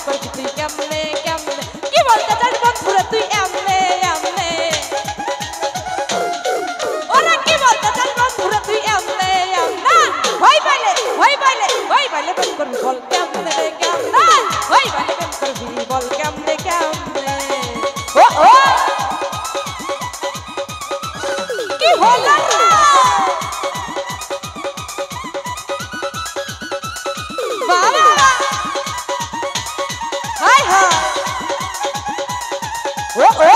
করবি তুই কেমনে কেমনে কি বলতে চাস বন্ধুরে তুই এমনে এমনে ওরা কি বলতে চাস বন্ধুরে তুই এমনে এমনে হই বাইলে প্রেম করবি বল কেমনে রে কেমনে হই বাইলে প্রেম করবি বল কেমনে কেমনে ও ও কি হলো বাবা হাই হাই ও ও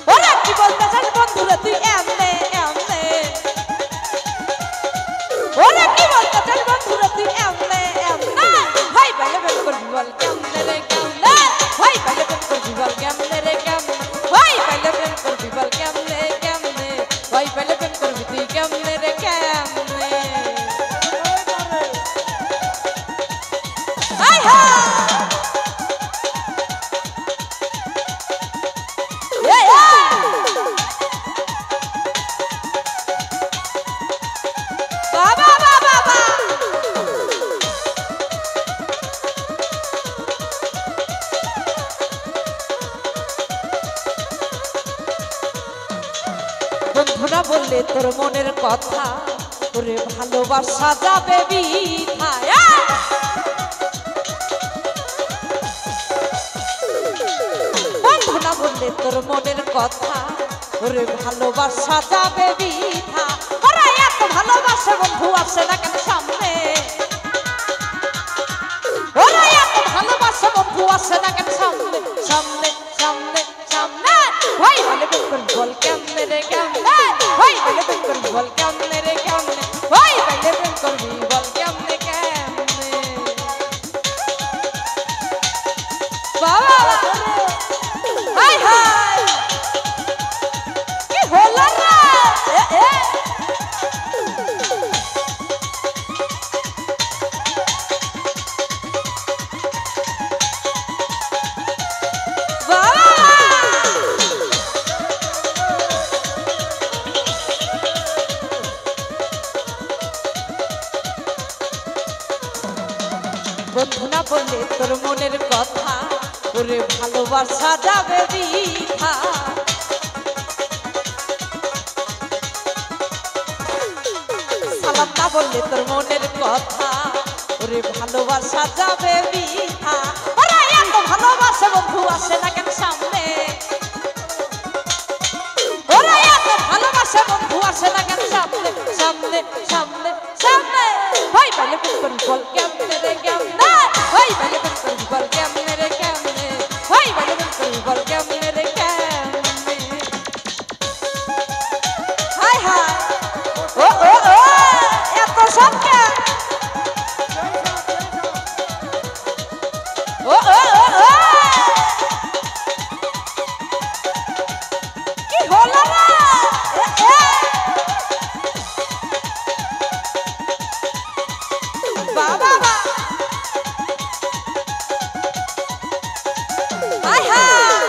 ওরা কি বলতে চাস বন্ধুরে তুই এমনে এমনে ওরা কি বলতে চাস বন্ধুরে তুই এমনে এমনে হাই বাইলে প্রেম করবি বল কেমনে রে কেমনে হাই বাইলে প্রেম করবি বল কেমনে রে কেমনে হাই বাইলে প্রেম করবি বল কেমনে কেমনে হাই বাইলে প্রেম করবি তুই কেমনে রে কেমনে হাই হাই বাবা বাবা বাবা বন্ধুরা বললে তোর মনের কথা তোরে ভালোবাসা যাবে বৃথা বন্ধুরা বললে তোর মনের কথা তোরে ভালোবাসা যাবে বৃথা ওরা এত ভালোবাসে বন্ধু আসে না কেন সামনে ওরা এত ভালোবাসে বন্ধু আসে না কেন সামনে সামনে সামনে সামনে ভাই বলে প্রেম করবি বল কেমনে রে কেমনে ভাই বলে প্রেম করবি বল কেমনে রে কেমনে ভাই বলে প্রেম করবি বল কেমনে কেমনে বাবা হাই হাই কি হলো রে বন্ধু না বললে তোর মনের কথা ওরে ভালোবাসা যাবে বৃথা সালাম না বললে তোর মনের কথা ওরে ভালোবাসা যাবে বৃথা ওরা এত ভালোবাসে বন্ধু আসে না কেন সামনে ওরা এত ভালোবাসে বন্ধু আসে না কেন সামনে সামনে সামনে সামনে ভাই বলে প্রেম করবি বল কেমনে রে কেমনে ভাই বলে প্রেম করবি বল কেমনে রে কেমনে ভাই বলে প্রেম করবি বল কেমনে রে কেমনে হাই হাই ও ও ও এত সবকে ও ও ও কি হলো না বাবা হাই হাই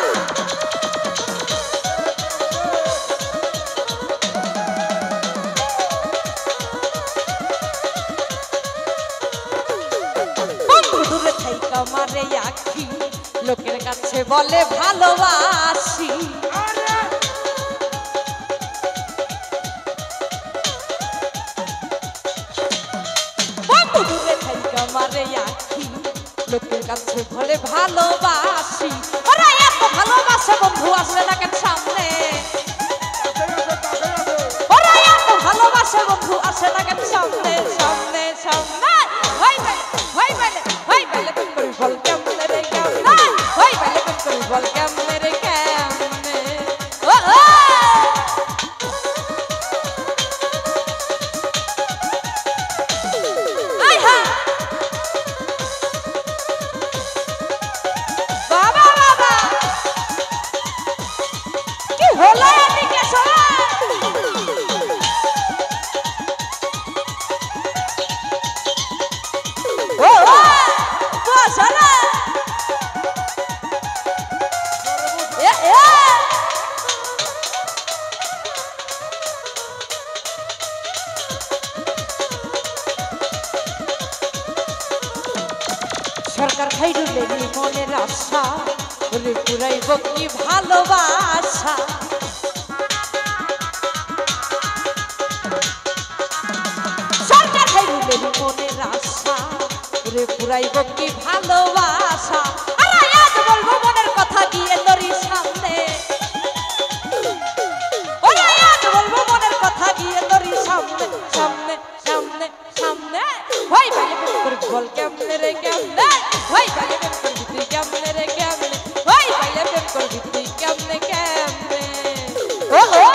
বন্ধু দূরে থাইকা মারে আখি লোকের কাছে বলে ভালোবাসি বন্ধু দূরে থাইকা মারে আখি লোকের কাছে বলে ভালোবাসি ওরা এত ভালোবাসে বন্ধু আসে না কেন সামনে ওরা এত ভালোবাসে বন্ধু আসে না কেন সামনে সামনে সামনে ভাই বলে প্রেম করবি বল কেমনে রে কেমনে ভাই বলে প্রেম করবি বল কেমনে রে কেমনে ও ও হাই হাই বাবা বাবা কি হলো এদিকে সবাই পুরাইব কি ভালোবাসা সরকার হাইরুলের মনের আশা রে পুরাইব কি ভালোবাসা আরে আজ বলবো মনের কথা গিয়ে তোরই সামনে ওরে আজ বলবো মনের কথা গিয়ে তোরই সামনে সামনে সামনে সামনে ভাই ভাই প্রেম করবি বল কেমনে রে কেমনে ভাই ভাই প্রেম করবি তুই কেমনে রে কেমনে ভাই ভাই প্রেম করবি তুই কেমনে কেমনে ও